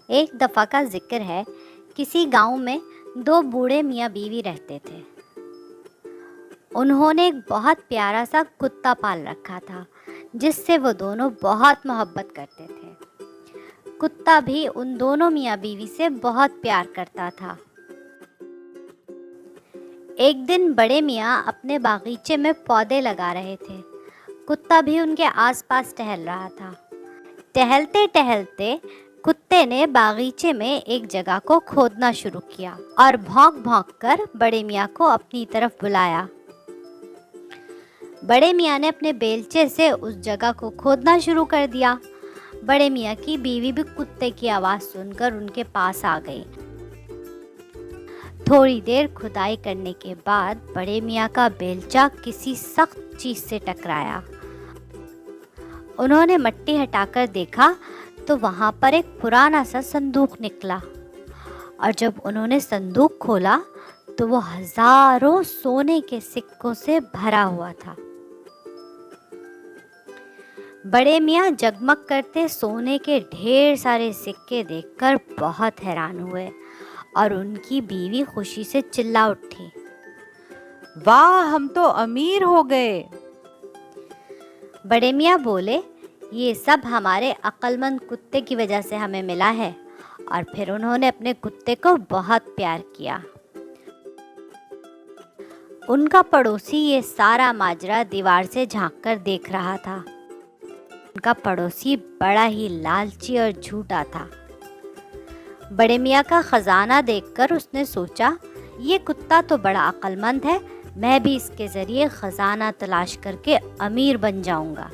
ایک دفعہ کا ذکر ہے، کسی گاؤں میں دو بوڑھے میاں بیوی رہتے تھے۔ انہوں نے ایک بہت پیارا سا کتا پال رکھا تھا جس سے وہ دونوں بہت محبت کرتے تھے۔ کتا بھی ان دونوں میاں بیوی سے بہت پیار کرتا تھا۔ ایک دن بڑے میاں اپنے باغیچے میں پودے لگا رہے تھے۔ کتا بھی ان کے آس پاس ٹہل رہا تھا۔ ٹہلتے ٹہلتے کتے نے باغیچے میں ایک جگہ کو کھودنا شروع کیا اور بھونک بھونک کر بڑے میاں کو اپنی طرف بلایا۔ بڑے میاں نے اپنے بیلچے سے اس جگہ کو کھودنا شروع کر دیا۔ بڑے میاں کی بیوی بھی کتے کی آواز سن کر ان کے پاس آ گئی۔ تھوڑی دیر کھدائی کرنے کے بعد بڑے میاں کا بیلچہ کسی سخت چیز سے ٹکرایا۔ انہوں نے مٹی ہٹا کر دیکھا تو وہاں پر ایک پرانا سا صندوق نکلا، اور جب انہوں نے صندوق کھولا تو وہ ہزاروں سونے کے سکوں سے بھرا ہوا تھا۔ بڑے میاں جگمگ کرتے سونے کے ڈھیر سارے سکے دیکھ کر بہت حیران ہوئے، اور ان کی بیوی خوشی سے چلا اٹھی۔ واہ، ہم تو امیر ہو گئے۔ بڑے میاں بولے، یہ سب ہمارے عقل مند کتے کی وجہ سے ہمیں ملا ہے۔ اور پھر انہوں نے اپنے کتے کو بہت پیار کیا۔ ان کا پڑوسی یہ سارا ماجرا دیوار سے جھانک کر دیکھ رہا تھا۔ ان کا پڑوسی بڑا ہی لالچی اور جھوٹا تھا۔ بڑے میاں کا خزانہ دیکھ کر اس نے سوچا، یہ کتا تو بڑا عقل مند ہے، میں بھی اس کے ذریعے خزانہ تلاش کر کے امیر بن جاؤں گا۔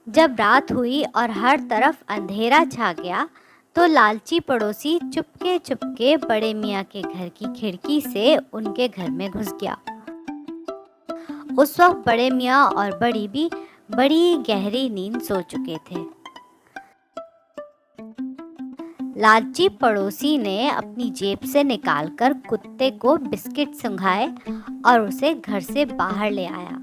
جب رات ہوئی اور ہر طرف اندھیرا چھا گیا تو لالچی پڑوسی چپکے چپکے بڑے میاں کے گھر کی کھڑکی سے ان کے گھر میں گھس گیا۔ اس وقت بڑے میاں اور بڑی بھی بڑی گہری نیند سو چکے تھے۔ لالچی پڑوسی نے اپنی جیب سے نکال کر کتے کو بسکٹ سنگھائے اور اسے گھر سے باہر لے آیا،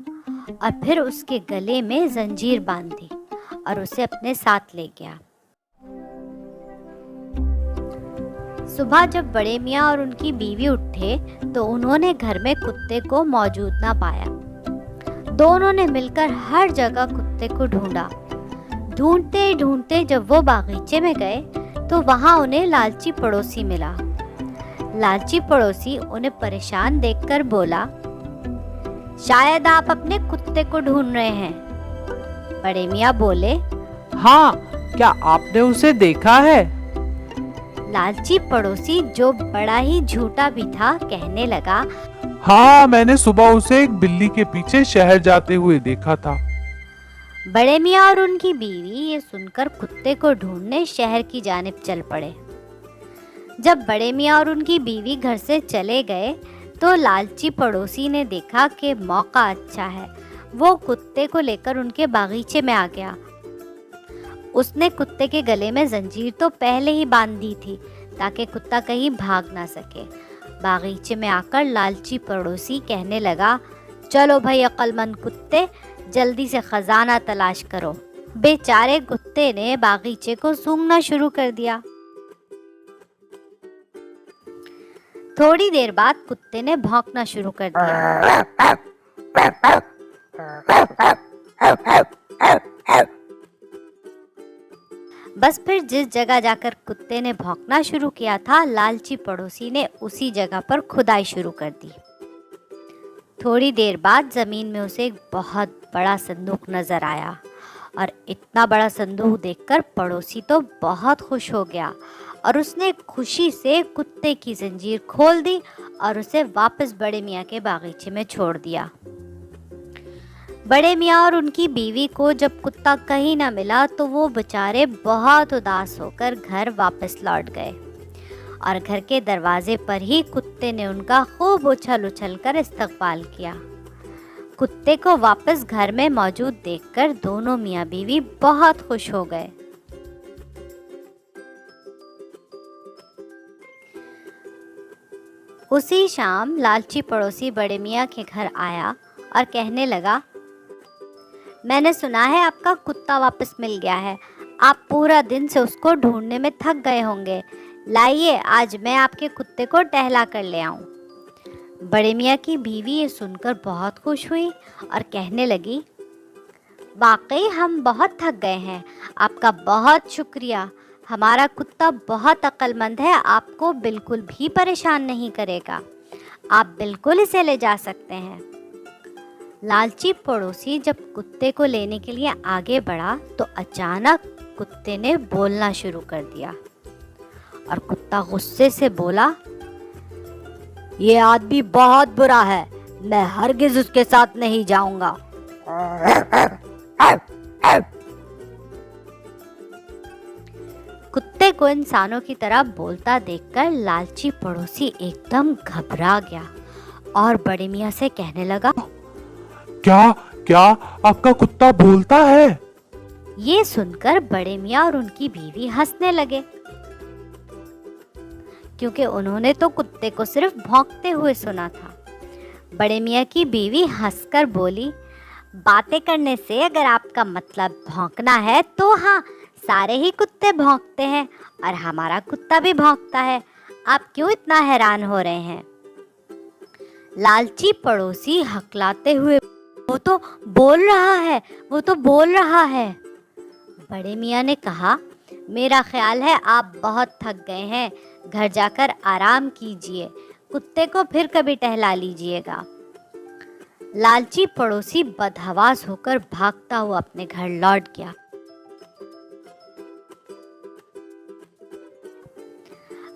اور پھر اس کے گلے میں زنجیر باندھ دی اور اسے اپنے ساتھ لے گیا۔ صبح جب بڑے میاں اور ان کی بیوی اٹھے تو انہوں نے گھر میں کتے کو موجود نہ پایا۔ دونوں نے مل کر ہر جگہ کتے کو ڈھونڈا۔ ڈھونڈتے ڈھونڈتے جب وہ باغیچے میں گئے تو وہاں انہیں لالچی پڑوسی ملا۔ لالچی پڑوسی انہیں پریشان دیکھ کر بولا، شاید آپ اپنے کتے کو ڈھونڈ رہے ہیں۔ بڑے میاں بولے، ہاں، کیا آپ نے اسے دیکھا ہے؟ لالچی پڑوسی جو بڑا ہی جھوٹا بھی تھا کہنے لگا، ہاں، میں نے صبح اسے ایک بلی کے پیچھے شہر جاتے ہوئے دیکھا تھا۔ بڑے میاں اور ان کی بیوی یہ سن کر کتے کو ڈھونڈنے شہر کی جانب چل پڑے۔ جب بڑے میاں اور ان کی بیوی گھر سے چلے گئے تو لالچی پڑوسی نے دیکھا کہ موقع اچھا ہے۔ وہ کتے کو لے کر ان کے باغیچے میں آ گیا۔ اس نے کتے کے گلے میں زنجیر تو پہلے ہی باندھ دی تھی تاکہ کتا کہیں بھاگ نہ سکے۔ باغیچے میں آ کر لالچی پڑوسی کہنے لگا، چلو بھائی عقل مند کتے، جلدی سے خزانہ تلاش کرو۔ بیچارے کتے نے باغیچے کو سونگھنا شروع کر دیا۔ تھوڑی دیر بعد کتے نے بھونکنا شروع کر دیا۔ بس پھر جس جگہ جا کر کتے نے بھونکنا شروع کیا تھا، لالچی پڑوسی نے اسی جگہ پر کھدائی شروع کر دی۔ تھوڑی دیر بعد زمین میں اسے ایک بہت بڑا صندوق نظر آیا، اور اتنا بڑا صندوق دیکھ کر پڑوسی تو بہت خوش ہو گیا، اور اس نے خوشی سے کتے کی زنجیر کھول دی اور اسے واپس بڑے میاں کے باغیچے میں چھوڑ دیا۔ بڑے میاں اور ان کی بیوی کو جب کتا کہیں نہ ملا تو وہ بیچارے بہت اداس ہو کر گھر واپس لوٹ گئے، اور گھر کے دروازے پر ہی کتے نے ان کا خوب اچھل اچھل کر استقبال کیا۔ کتے کو واپس گھر میں موجود دیکھ کر دونوں میاں بیوی بہت خوش ہو گئے۔ اسی شام لالچی پڑوسی بڑے میاں کے گھر آیا اور کہنے لگا، میں نے سنا ہے آپ کا کتا واپس مل گیا ہے، आप पूरा दिन से उसको ढूंढने में थक गए होंगे। लाइए, आज मैं आपके कुत्ते को टहला कर ले आऊं। बड़े मियाँ की बीवी ये सुनकर बहुत खुश हुई और कहने लगी, वाकई हम बहुत थक गए हैं, आपका बहुत शुक्रिया। हमारा कुत्ता बहुत अक्लमंद है, आपको बिल्कुल भी परेशान नहीं करेगा। आप बिल्कुल इसे ले जा सकते हैं। लालची पड़ोसी जब कुत्ते को लेने के लिए आगे बढ़ा तो अचानक कुत्ते ने बोलना शुरू कर दिया और कुत्ता गुस्से से बोला, ये आदमी बहुत बुरा है, मैं हरगिज उसके साथ नहीं जाऊंगा। कुत्ते को इंसानों की तरह बोलता देखकर लालची पड़ोसी एकदम घबरा गया और बड़े मियाँ से कहने लगा, क्या क्या आपका कुत्ता बोलता है? ये सुनकर बड़े मियाँ और उनकी बीवी हंसने लगे, क्योंकि उन्होंने तो कुत्ते को सिर्फ भौंकते हुए सुना था। बड़े मियाँ की बीवी हंसकर बोली, बातें करने से अगर आपका मतलब भौंकना है तो हाँ, सारे ही कुत्ते भौंकते हैं और हमारा कुत्ता भी भौंकता है। आप क्यों इतना हैरान हो रहे हैं? लालची पड़ोसी हकलाते हुए, वो तो बोल रहा है, वो तो बोल रहा है। बड़े मियाँ ने कहा, मेरा ख्याल है आप बहुत थक गए हैं, घर जाकर आराम कीजिए, कुत्ते को फिर कभी टहला लीजिएगा। लालची पड़ोसी बदहवास होकर भागता हुआ अपने घर लौट गया।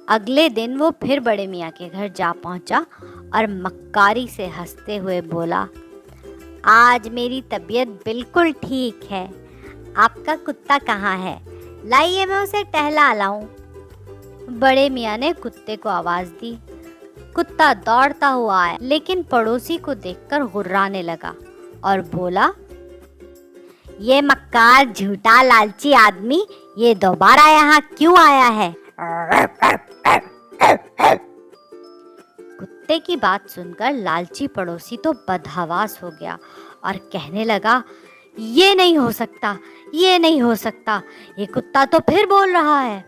अगले दिन वो फिर बड़े मियाँ के घर जा पहुंचा और मक्कारी से हंसते हुए बोला, आज मेरी तबीयत बिल्कुल ठीक है। आपका कुत्ता कहाँ है? लाइए मैं उसे टहला लाऊं। बड़े मियाँ ने कुत्ते को आवाज दी। कुत्ता दौड़ता हुआ आया, लेकिन पड़ोसी को देखकर गुर्राने लगा और बोला, ये मक्कार झूठा लालची आदमी ये दोबारा यहाँ क्यों आया है? कुत्ते की बात सुनकर लालची पड़ोसी तो बदहवास हो गया और कहने लगा, ये नहीं हो सकता, ये नहीं हो सकता, ये कुत्ता तो फिर बोल रहा है।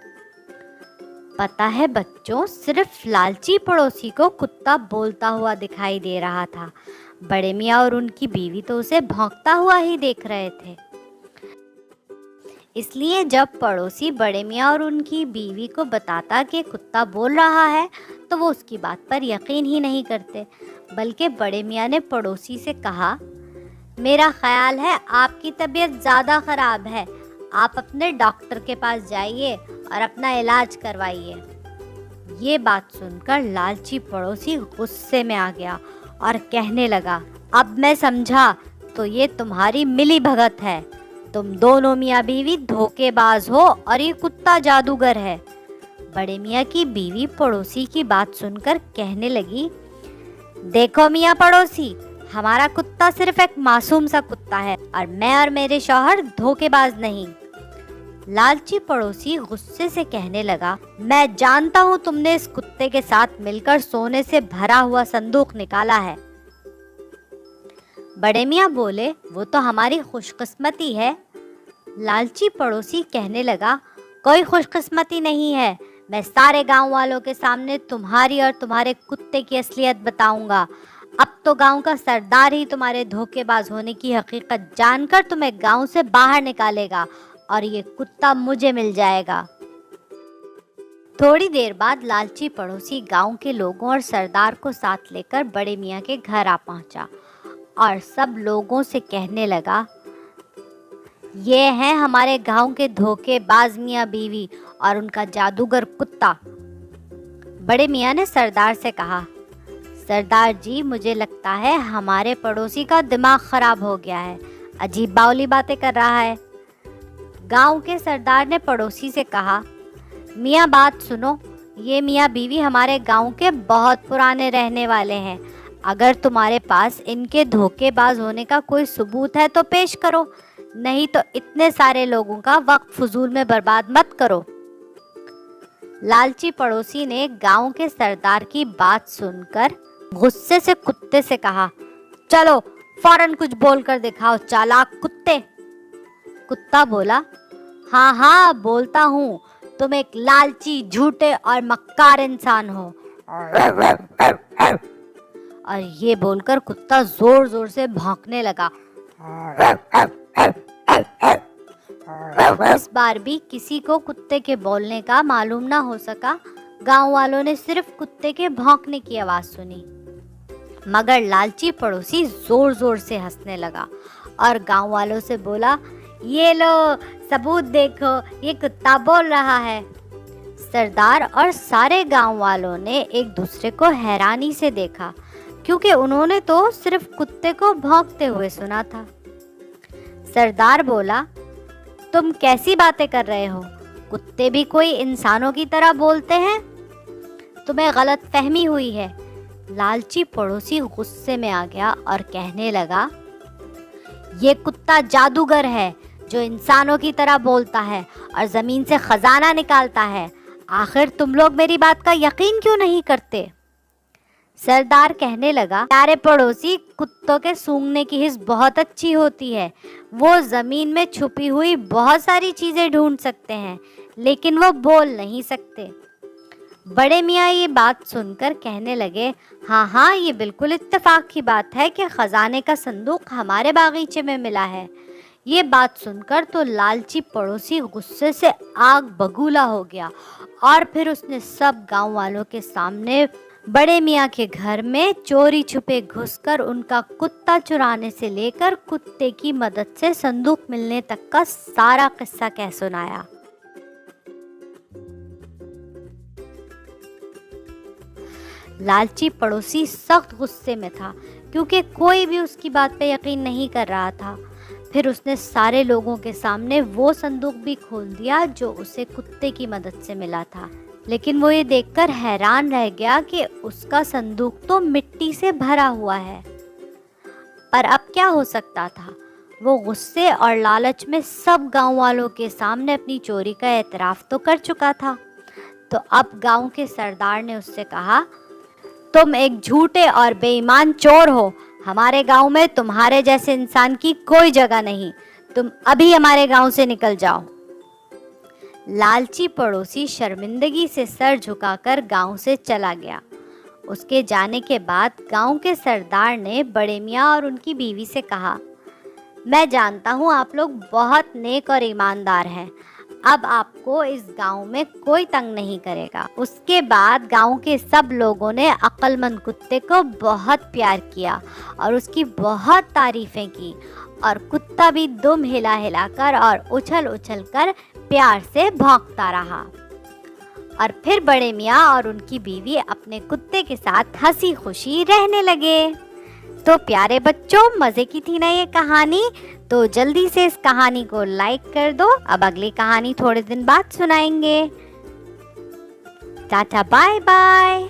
पता है बच्चों, सिर्फ लालची पड़ोसी को कुत्ता बोलता हुआ दिखाई दे रहा था। बड़े मियाँ और उनकी बीवी तो उसे भौंकता हुआ ही देख रहे थे। इसलिए जब पड़ोसी बड़े मियाँ और उनकी बीवी को बताता कि कुत्ता बोल रहा है तो वो उसकी बात पर यकीन ही नहीं करते, बल्कि बड़े मियाँ ने पड़ोसी से कहा, मेरा ख्याल है आपकी तबीयत ज़्यादा ख़राब है, आप अपने डॉक्टर के पास जाइए और अपना इलाज करवाइए। ये बात सुनकर लालची पड़ोसी गुस्से में आ गया और कहने लगा, अब मैं समझा, तो ये तुम्हारी मिली भगत है। तुम दोनों मियाँ बीवी धोखेबाज हो और ये कुत्ता जादूगर है। बड़े मियाँ की बीवी पड़ोसी की बात सुनकर कहने लगी, देखो मियाँ पड़ोसी, हमारा कुत्ता सिर्फ एक मासूम सा कुत्ता है और मैं और मेरे शौहर धोखेबाज नहीं। लालची पड़ोसी गुस्से से कहने लगा, मैं जानता हूँ तुमने इस कुत्ते के साथ मिलकर सोने से भरा हुआ संदूक निकाला है। बड़े मियाँ बोले, वो तो हमारी खुशकिस्मती है। लालची पड़ोसी कहने लगा, कोई खुशकिस्मती नहीं है, मैं सारे गांव वालों के सामने तुम्हारी और तुम्हारे कुत्ते की असलियत बताऊंगा। अब तो गांव का सरदार ही तुम्हारे धोखेबाज होने की हकीकत जानकर तुम्हें गांव से बाहर निकालेगा और ये कुत्ता मुझे मिल जाएगा। थोड़ी देर बाद लालची पड़ोसी गांव के लोगों और सरदार को साथ लेकर बड़े मियाँ के घर आ पहुंचा और सब लोगों से कहने लगा, ये हैं हमारे गांव के धोखेबाज मियाँ बीवी और उनका जादूगर कुत्ता। बड़े मियाँ ने सरदार से कहा, सरदार जी, मुझे लगता है हमारे पड़ोसी का दिमाग खराब हो गया है, अजीब बावली बातें कर रहा है। गांव के सरदार ने पड़ोसी से कहा, मियाँ बात सुनो, ये मियाँ बीवी हमारे गांव के बहुत पुराने रहने वाले हैं। अगर तुम्हारे पास इनके धोखेबाज होने का कोई सबूत है तो पेश करो, नहीं तो इतने सारे लोगों का वक्त फजूल में बर्बाद मत करो। लालची पड़ोसी ने गांव के सरदार की बात सुनकर गुस्से से कुत्ते से कहा, चलो फौरन कुछ बोलकर दिखाओ चालाक कुत्ते। कुत्ता बोला, हाँ हाँ बोलता हूँ, तुम एक लालची, झूठे और मक्कार इंसान हो। और ये बोलकर कुत्ता जोर जोर से भौंकने लगा। इस बार भी किसी को कुत्ते के बोलने का मालूम ना हो सका। गांव वालों ने सिर्फ कुत्ते के भौंकने की आवाज सुनी। मगर लालची पड़ोसी जोर जोर से हंसने लगा और गांव वालों से बोला, ये लो सबूत देखो, ये कुत्ता बोल रहा है। सरदार और सारे गांव वालों ने एक दूसरे को हैरानी से देखा, क्योंकि उन्होंने तो सिर्फ कुत्ते को भौंकते हुए सुना था। सरदार बोला, तुम कैसी बातें कर रहे हो? कुत्ते भी कोई इंसानों की तरह बोलते हैं? तुम्हें गलत फहमी हुई है। लालची पड़ोसी गुस्से में आ गया और कहने लगा, ये कुत्ता जादूगर है जो इंसानों की तरह बोलता है और जमीन से खजाना निकालता है। आखिर तुम लोग मेरी बात का यकीन क्यों नहीं करते? सरदार कहने लगा, प्यारे पड़ोसी, कुत्तों के सूंघने की हिस्स बहुत अच्छी होती है। वो जमीन में छुपी हुई बहुत सारी चीजें ढूंढ सकते हैं, लेकिन वो बोल नहीं सकते। बड़े मियाँ ये बात सुनकर कहने लगे, हाँ हाँ, ये बिल्कुल इत्तेफाक की बात है कि खजाने का संदूक हमारे बागीचे में मिला है। ये बात सुनकर तो लालची पड़ोसी गुस्से से आग बबूला हो गया और फिर उसने सब गांव वालों के सामने बड़े मियाँ के घर में चोरी छुपे घुसकर उनका कुत्ता चुराने से लेकर कुत्ते की मदद से संदूक मिलने तक का सारा किस्सा कह सुनाया। लालची पड़ोसी सख्त गुस्से में था, क्योंकि कोई भी उसकी बात पे यकीन नहीं कर रहा था। फिर उसने सारे लोगों के सामने वो संदूक भी खोल दिया जो उसे कुत्ते की मदद से मिला था। लेकिन वो ये देखकर हैरान रह गया कि उसका संदूक तो मिट्टी से भरा हुआ है। पर अब क्या हो सकता था? वो गुस्से और लालच में सब गांव वालों के सामने अपनी चोरी का एतराफ़ तो कर चुका था। तो अब गांव के सरदार ने उससे कहा, तुम एक झूठे और बेईमान चोर हो। हमारे गांव में तुम्हारे जैसे इंसान की कोई जगह नहीं। तुम अभी हमारे गांव से निकल जाओ। लालची पड़ोसी शर्मिंदगी से सर झुकाकर गांव से चला गया। उसके जाने के बाद गांव के सरदार ने बड़े मियाँ और उनकी बीवी से कहा, मैं जानता हूँ आप लोग बहुत नेक और ईमानदार हैं। अब आपको इस गांव में कोई तंग नहीं करेगा। उसके बाद गांव के सब लोगों ने अक्लमंद कुत्ते को बहुत प्यार किया और उसकी बहुत तारीफें की, और कुत्ता भी दुम हिला हिलाकर और उछल उछल कर प्यार से भौंकता रहा। और फिर बड़े मियाँ और उनकी बीवी अपने कुत्ते के साथ हंसी खुशी रहने लगे। तो प्यारे बच्चों, मज़े की थी ना ये कहानी? तो जल्दी से इस कहानी को लाइक कर दो। अब अगली कहानी थोड़े दिन बाद सुनाएंगे। Tata bye bye.